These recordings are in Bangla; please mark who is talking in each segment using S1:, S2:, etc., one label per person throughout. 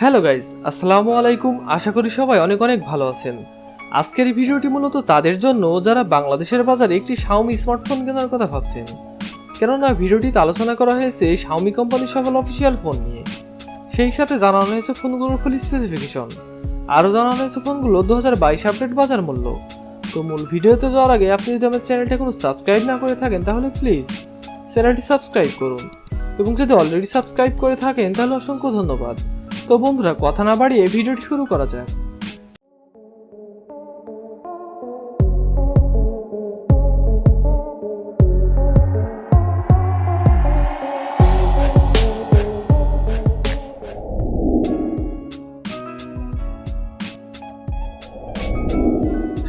S1: হ্যালো গাইস, আসসালামু আলাইকুম। আশা করি সবাই অনেক অনেক ভালো আছেন। আজকের এই ভিডিওটি মূলত তাদের জন্য যারা বাংলাদেশের বাজারে একটি Xiaomi স্মার্টফোন কেনার কথা ভাবছেন। কেননা ভিডিওটিতে আলোচনা করা হয়েছে Xiaomi কোম্পানির সকল অফিসিয়াল ফোন নিয়ে। সেই সাথে জানানো হয়েছে ফোনগুলোর ফুল স্পেসিফিকেশন। আরও জানানো হয়েছে ফোনগুলো 2022 আপডেট বাজার মূল্য। তো মূল ভিডিওতে যাওয়ার আগে আপনি যদি আমার চ্যানেলটি এখনো সাবস্ক্রাইব না করে থাকেন তাহলে প্লিজ চ্যানেলটি সাবস্ক্রাইব করুন, এবং যদি অলরেডি সাবস্ক্রাইব করে থাকেন তাহলে অসংখ্য ধন্যবাদ। তো বন্ধুরা, কথা না বাড়িয়ে ভিডিওটি শুরু করা যাক।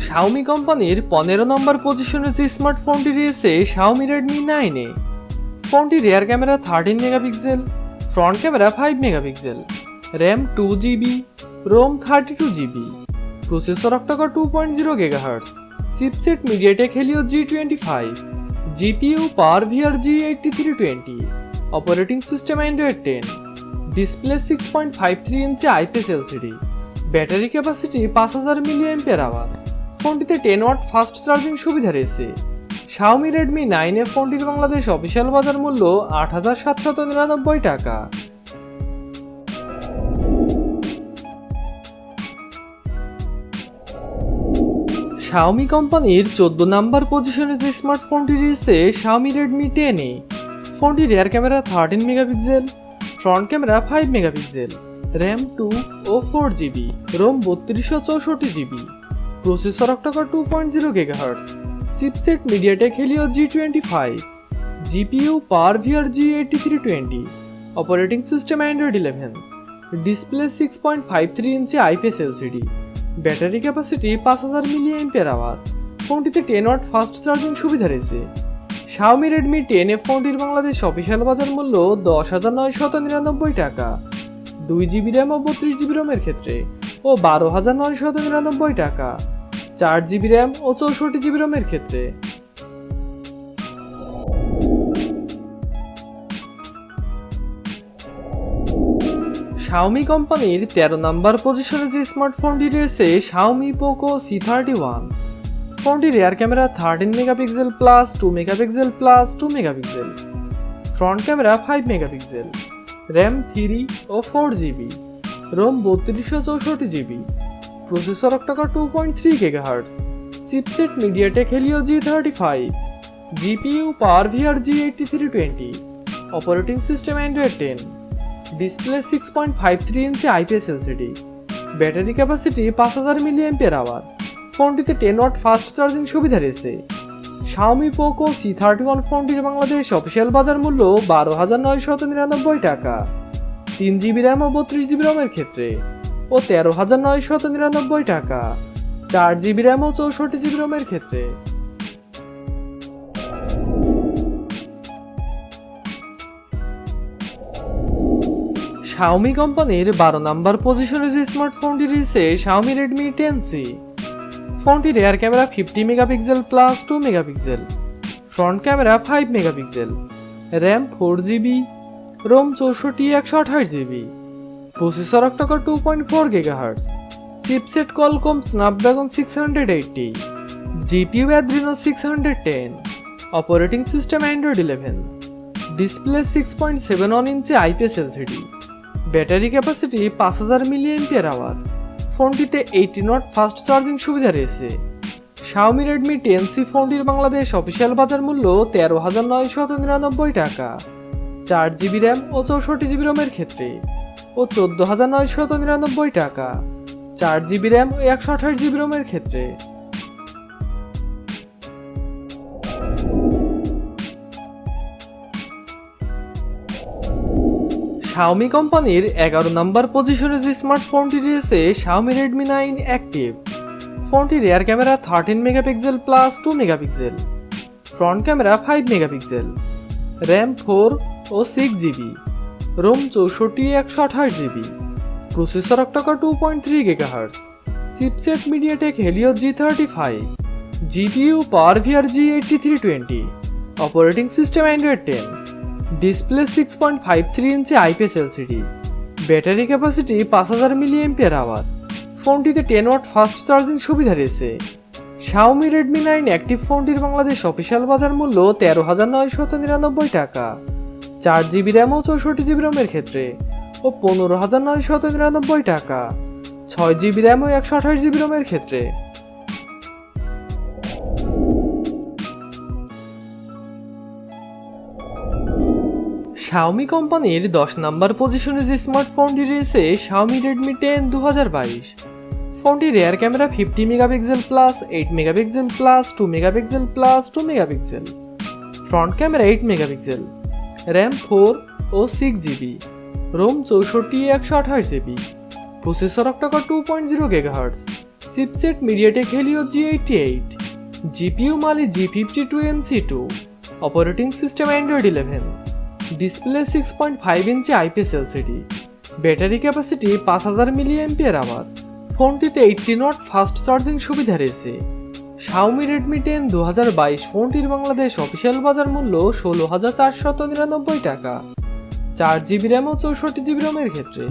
S1: Xiaomi কোম্পানির 15 নম্বর পজিশনে যে স্মার্টফোনটি রয়েছে Xiaomi Redmi 9A। ফোনটি rear camera 13 megapixel, front camera 5 megapixel, RAM 2GB, ROM 32GB, processor octacore 2.0 GHz, chipset MediaTek Helio G25, GPU power VR G8320, operating system Android 10, display 6.53 inch IPS LCD, battery capacity 5000 mAh। ফোনটিতে 10 ওয়াট ফাস্ট চার্জিং সুবিধা রয়েছে। Xiaomi Redmi 9A ফোনটির বাংলাদেশ অফিসিয়াল বাজার মূল্য 8799 টাকা। Xiaomi কোম্পানির 14 নম্বর পজিশনে যে স্মার্টফোনটি রয়েছে Xiaomi Redmi 10A। ফোনটি rear camera 13 megapixel, front camera 5 megapixel, RAM 2 ও 4GB, ROM 3264GB, processor octacore 2.0 GHz, chipset MediaTek Helio G25, GPU power VR G8320, operating system Android 11, display 6.53 inch IPS LCD, battery capacity 5000 mAh। ফোনটিতে 10 ওয়াট ফাস্ট চার্জিং সুবিধা রয়েছে। Xiaomi Redmi 10A ফোনটির বাংলাদেশ অফিসিয়াল বাজার মূল্য 10,999 টাকা। 2GB র্যাম ও 32GB রোমের ক্ষেত্রে ও 12,999 টাকা। 4GB র্যাম ও 64GB রোমের ক্ষেত্রে। Xiaomi কোম্পানির 13 নম্বর পজিশনে যে স্মার্টফোনটি রয়েছে Xiaomi Poco C31। ফোনটি rear camera 13 megapixel plus 2 megapixel plus 2 megapixel, front camera 5 megapixel, RAM 3 ও 4GB, ROM 3264GB, processor octacore 2.3 GHz, chipset MediaTek Helio G35, GPU power VR G8320, operating system Android 10, display 6.53 inch IPS LCD, battery capacity 5000 mAh। ফোনটিতে 10 ওয়াট ফাস্ট চার্জিং সুবিধা রয়েছে। Xiaomi Poco C31 ফোনটির বাংলাদেশ অফিসিয়াল বাজার মূল্য 12,999 টাকা। 3GB র্যাম ও 32GB রোমের ক্ষেত্রে ও 13,999 টাকা। 4GB র্যাম ও 64GB রোমের ক্ষেত্রে। Xiaomi কোম্পানির 12 নম্বর পজিশনে যে স্মার্টফোনটি রয়েছে Xiaomi Redmi 10C। ফোনটি rear camera 50 megapixel plus 2 megapixel, front camera 5 megapixel, RAM 4GB, ROM 64 128GB, processor octa core 2.4 GHz, chipset Qualcomm Snapdragon 680, GPU Adreno 610, operating system Android 11, display 6.71 inch IPS LCD, battery capacity 5000 mAh। ফোনটিতে 18 ওয়াট ফাস্ট চার্জিং সুবিধা রয়েছে। Xiaomi Redmi 10C ফোনটির বাংলাদেশ অফিসিয়াল বাজার মূল্য 13,999 টাকা। 4GB র্যাম ও 64GB রোমের ক্ষেত্রে ও 14,999 টাকা। 4GB র্যাম ও 128GB রোমের ক্ষেত্রে। Xiaomi কোম্পানির 11 নম্বর পজিশনে যে স্মার্টফোনটি রয়েছে Xiaomi Redmi 9 Active। ফোনটি rear camera 13 megapixel plus 2 megapixel, front camera 5 megapixel, RAM 4 ও 6GB, ROM 64 128GB, processor octacore 2.3 GHz, chipset MediaTek Helio G35, GPU power VR G8320, operating system Android 10, display 6.53 inch IPS LCD, battery capacity 5000 mAh। ফোনটিতে 10 ওয়াট ফাস্ট চার্জিং সুবিধা রয়েছে। Xiaomi Redmi 9 অ্যাক্টিভ ফোনটির বাংলাদেশ অফিসিয়াল বাজার মূল্য 13,999 টাকা। 4GB র্যাম ও 64GB রোমের ক্ষেত্রে ও 15,999 টাকা। 6GB র্যাম ও 128GB রোমের ক্ষেত্রে। Xiaomi কোম্পানির 10 নম্বর পজিশনে যে স্মার্টফোনটি রয়েছে Xiaomi Redmi 10 2022। ফোনটি rear camera 50 megapixel plus 8 megapixel plus 2 megapixel plus 2 megapixel, front camera 8 megapixel, RAM 4 ও 6GB, ROM 64 128GB, processor octacore 2.0 GHz, chipset MediaTek Helio G88, GPU Mali G52MC2, operating system Android 11, display 6.5 inch IPS LCD, battery capacity 5000 mAh। ফোনটিতে 18 ওয়াট ফাস্ট চার্জিং সুবিধা রয়েছে। Xiaomi Redmi 10 2022 ফোনটির বাংলাদেশ অফিসিয়াল বাজার মূল্য 16,499 টাকা। 4GB র্যাম ও 64GB রোমের ক্ষেত্রে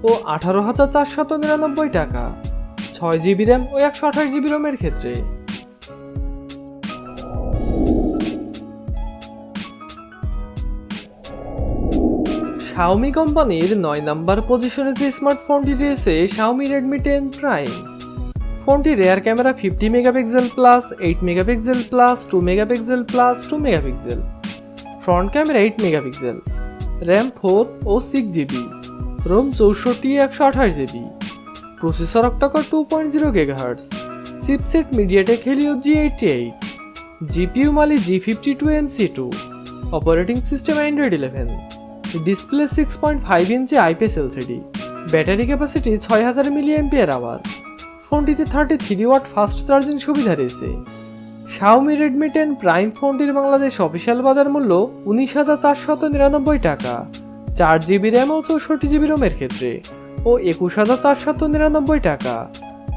S1: ও 18,499 টাকা। 6GB র্যাম ও 128GB রোমের ক্ষেত্রে। Xiaomi কোম্পানির 9 নম্বর পজিশনে যে স্মার্টফোনটি রয়েছে Xiaomi Redmi 10 Prime। ফোনটি rear camera 50 megapixel plus 8 megapixel plus 2 megapixel plus 2 megapixel, front camera 8 megapixel, RAM 4 ও 6GB, ROM 64 128GB, processor octacore 2.0 GHz, chipset MediaTek Helio G88, GPU Mali G52MC2, operating system Android 11, display 6.5 inch IPS LCD, battery capacity 6000 mAh। ফোনটিতে 33 ওয়াট ফাস্ট চার্জিং সুবিধা রয়েছে। Xiaomi Redmi 10 Prime ফোনটির বাংলাদেশ অফিসিয়াল বাজার মূল্য 19,499 টাকা। 4GB র্যাম ও 64GB রোমের ক্ষেত্রে ও 21,499 টাকা।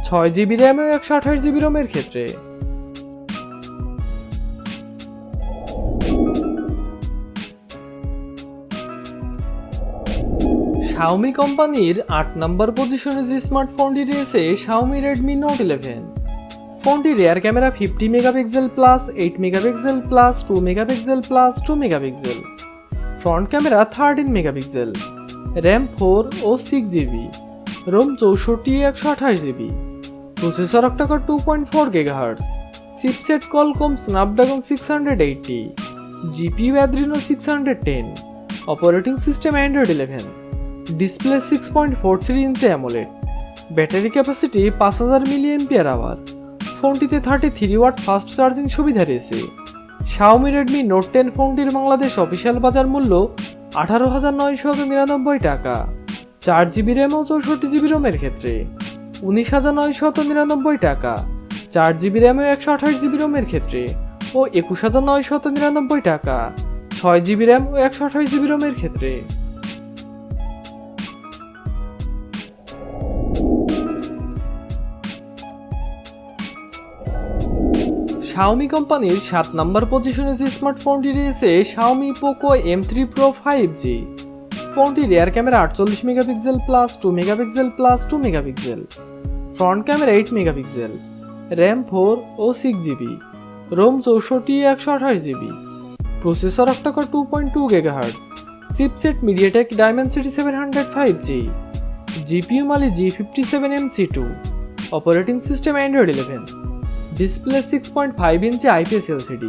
S1: 6GB র্যাম ও 128GB রোমের ক্ষেত্রে। Xiaomi কোম্পানির 8 নম্বর পজিশনে যে স্মার্টফোনটি রয়েছে Xiaomi Redmi Note 11। ফোনটি rear camera 50 megapixel plus 8 megapixel plus 2 megapixel plus 2 megapixel, front camera 13 megapixel, RAM 4 ও 6GB, ROM 64 128GB, processor octa core 2.4 GHz, chipset Qualcomm Snapdragon 680, GPU Adreno 610, operating system Android 11, display 6.43 inch AMOLED, battery capacity 5000 mAh। ফোনটিতে 33 ওয়াট ফাস্ট চার্জিং সুবিধা রয়েছে। Xiaomi Redmi Note 10 ফোনটির বাংলাদেশ অফিসিয়াল বাজার মূল্য 18,999 টাকা। 4GB র্যাম ও 64GB রোমের ক্ষেত্রে 19,999 টাকা। 4GB র্যাম ও 128GB রোমের ক্ষেত্রে ও 21,999 টাকা। 6GB র্যাম ও 128GB রোমের ক্ষেত্রে। Xiaomi কোম্পানির 7 নম্বর পজিশনে যে স্মার্টফোনটি রয়েছে Xiaomi Poco M3 Pro 5G। ফোনটি rear camera 48 megapixel plus 2 megapixel plus 2 megapixel, front camera 8 megapixel, RAM 4 ও 6GB, ROM 64 128GB, processor octacore 2.2 GHz, chipset MediaTek Dimensity 700 5G, GPU Mali G57MC2, operating system Android 11, display 6.5 inch IPS LCD,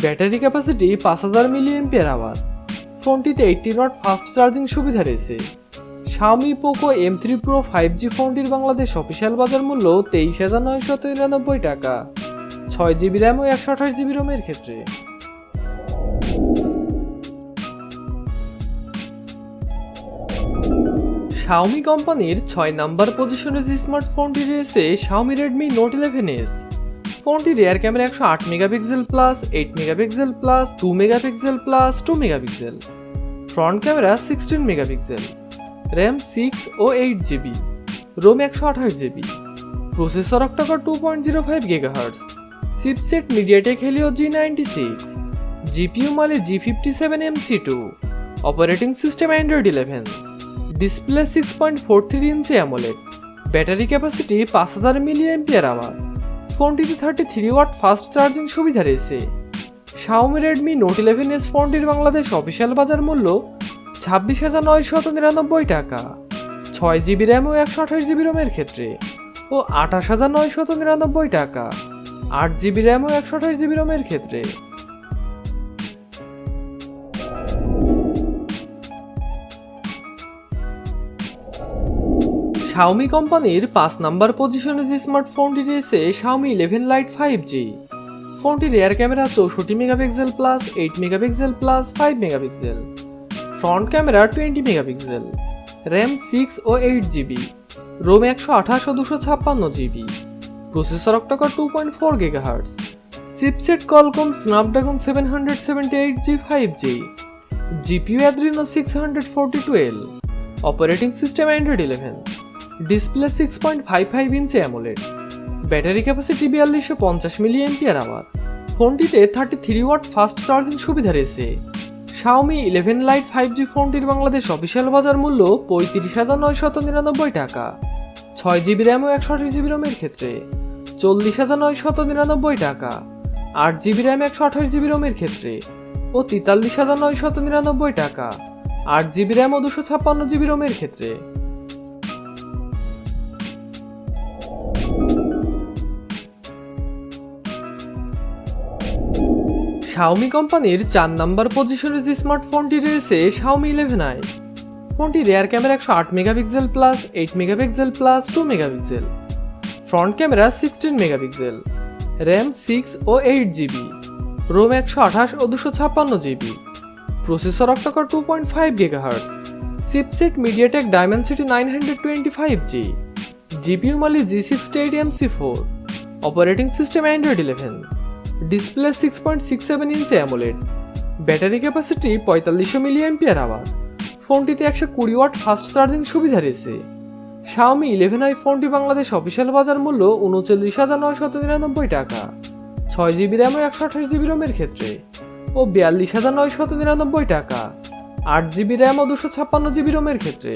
S1: battery capacity 5000 mAh। ফোনটিতে 18 ওয়াট ফাস্ট চার্জিং সুবিধা রয়েছে। Xiaomi Poco M3 Pro 5G ফোনটির বাংলাদেশ অফিসিয়াল বাজার মূল্য 23,999 টাকা। 6GB র্যাম ও 128GB রোমের ক্ষেত্রে। Xiaomi কোম্পানির 6 নম্বর পজিশনে যে স্মার্টফোনটি রয়েছে Xiaomi Redmi Note 11s। ফোনটি rear camera 108 megapixel plus 8 megapixel plus 2 megapixel plus 2 megapixel, front camera 16 megapixel, RAM 6 ও 8GB, ROM 128GB, processor octacore 2.05 GHz, chipset MediaTek Helio G96, GPU Mali G57MC2, operating system Android 11, display 6.43 inch AMOLED, battery capacity 5000 mAh। ফোনটিতে 33 ওয়াট ফাস্ট চার্জিং সুবিধা রয়েছে। Xiaomi Redmi Note 11s ফোনটির বাংলাদেশ অফিসিয়াল বাজার মূল্য 26,999 টাকা, 6GB র্যাম ও 128GB রোমের ক্ষেত্রে, ও 28,999 টাকা, 8GB র্যাম ও 128GB রোমের ক্ষেত্রে। Xiaomi কোম্পানির 5 নম্বর পজিশনে যে স্মার্টফোনটি রয়েছে Xiaomi 11 Lite 5G। ফোনটির rear camera 64 megapixel plus 8 megapixel plus 5 megapixel, front camera 20 megapixel, RAM 6 ও 8GB, রোম 128 ও 256GB, processor octa core 2.4 GHz, chipset Qualcomm Snapdragon 778G 5G, GPU Adreno 64012, operating system Android 11, display 6.55 ইঞ্চি অ্যামোলেড, ব্যাটারি ক্যাপাসিটি 4250 mAh। ফোনটিতে 33 ওয়াট ফাস্ট চার্জিং সুবিধা রয়েছে। Xiaomi 11 Lite 5G ফোনটির বাংলাদেশ অফিসিয়াল বাজার মূল্য 35,999 টাকা, 6GB র্যাম ও 128GB রোমের ক্ষেত্রে, 40,999 টাকা, 8GB র্যাম 128GB রোমের ক্ষেত্রে, ও 43,999 টাকা, 8GB র্যাম ও 256GB রোমের ক্ষেত্রে। Xiaomi কোম্পানির 4 নম্বর পজিশনে যে স্মার্টফোনটি রয়েছে Xiaomi 11i। ফোনটি rear camera 108 megapixel plus 8 megapixel plus 2 megapixel, front camera 16 megapixel, RAM 6 ও 8GB, রোম 128 ও 256GB, processor octa-core 2.5 GHz, chipset MediaTek Dimensity 925G, GPU Mali G68MC4, operating system Android 11, display 6.67 inch AMOLED, battery capacity 4500 mAh। ফোনটিতে 120 ওয়াট ফাস্ট চার্জিং সুবিধা রয়েছে। Xiaomi 11i ফোনটি বাংলাদেশ অফিসিয়াল বাজার মূল্য 39,999 টাকা, 6GB র্যাম ও 128GB রোমের ক্ষেত্রে, ও 42,999 টাকা, 8GB র্যাম ও 256GB রোমের ক্ষেত্রে।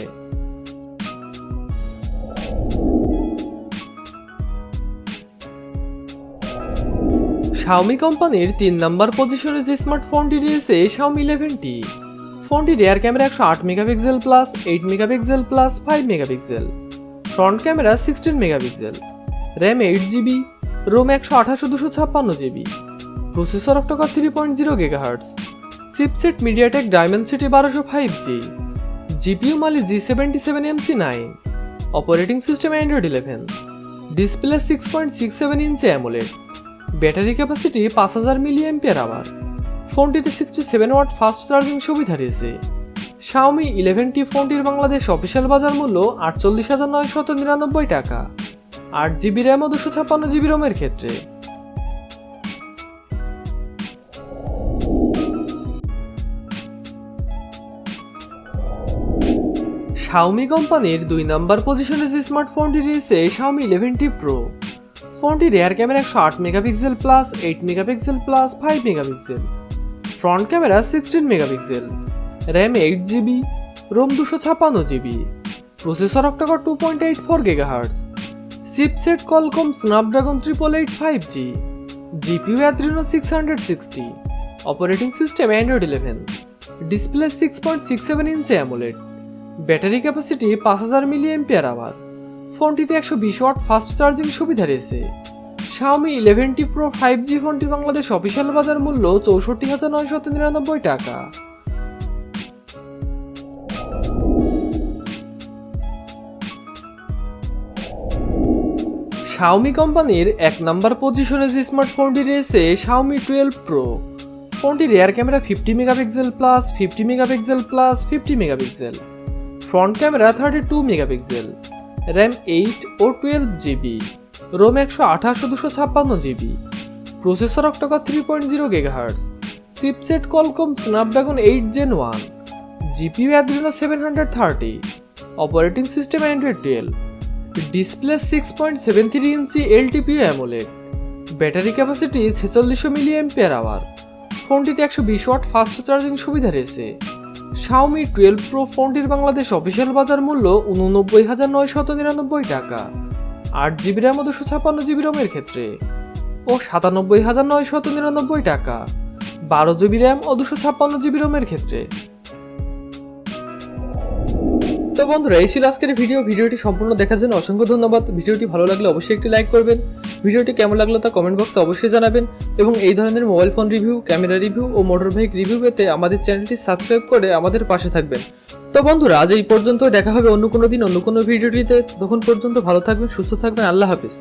S1: Xiaomi কোম্পানির 3 নম্বর পজিশনে যে স্মার্টফোনটি রয়েছে Xiaomi 11T। ফোনটি rear camera 108 megapixel plus 8 megapixel plus 5 megapixel, front camera 16 megapixel, RAM 8GB, ROM 128 ও 256GB, processor octa core 3.0 GHz, chipset MediaTek Dimensity 1205G, GPU Mali G77MC9, operating system Android 11, display 6.67 inch AMOLED, battery capacity 5000 mAh। ফোনটিতে 67 ওয়াট ফাস্ট চার্জিং সুবিধা রয়েছে। Xiaomi 11T ফোনটির বাংলাদেশ অফিসিয়াল বাজার মূল্য 48,999 টাকা, 8GB র্যাম ও 256GB রোমের ক্ষেত্রে। Xiaomi কোম্পানির 2 নম্বর পজিশনে যে স্মার্টফোনটি রয়েছে Xiaomi 11T Pro। ফোনটি rear camera 108 megapixel plus 8 megapixel plus 5 megapixel, front camera 16 megapixel, RAM 8GB, ROM 256GB, processor octa core 2.84 GHz, chipset Qualcomm Snapdragon 8885G, GPU Adreno 660, operating system Android 11, display 6.67 inch AMOLED, battery capacity 5000 mAh। ফোনটিতে 120 ওয়াট ফাস্ট চার্জিং সুবিধা রয়েছে। Xiaomi 11T Pro 5G ফোনটি বাংলাদেশ অফিসিয়াল বাজার মূল্য 64,999 টাকা। Xiaomi কোম্পানির 1 নম্বর পজিশনে যে স্মার্টফোনটি রয়েছে Xiaomi 12 Pro। ফোনটি rear camera 50 megapixel plus 50 megapixel plus 50 megapixel, front camera 32 megapixel, RAM 8 ও 12GB, রোম 128 ও 256GB, processor octa core 3.0 GHz, chipset Qualcomm Snapdragon 8 Gen 1, GPU Adreno 730, operating system Android 12, display 6.73 ইঞ্চি LTPO AMOLED, battery capacity 4600 mAh। ফোনটিতে 120 ওয়াট ফাস্ট চার্জিং সুবিধা রয়েছে। Xiaomi 12 Pro ফোনটির বাংলাদেশ অফিসিয়াল বাজার মূল্য 89,999 টাকা, 8GB RAM ও 256GB ROM এর ক্ষেত্রে, ও 97,999 টাকা, 12GB RAM ও 256GB ROM এর ক্ষেত্রে। তো বন্ধুরা, এই ছিল আজকের ভিডিওটি সম্পূর্ণ দেখার জন্য অসংখ্য ধন্যবাদ। ভিডিওটি ভালো লাগলে অবশ্যই একটি লাইক করবেন, ভিডিওটি কেমন লাগলো তা কমেন্ট বক্সে অবশ্যই জানাবেন, এবং এই ধরনের mobile phone review, camera review ও মোটর বাইক রিভিউ পেতে আমাদের চ্যানেলটি সাবস্ক্রাইব করে আমাদের পাশে থাকবেন। তো বন্ধুরা, আজ এই পর্যন্ত, দেখা হবে অন্য কোনো দিন অন্য কোনো ভিডিওটিতে। তখন পর্যন্ত ভালো থাকবেন, সুস্থ থাকবেন, আল্লাহ হাফেজ।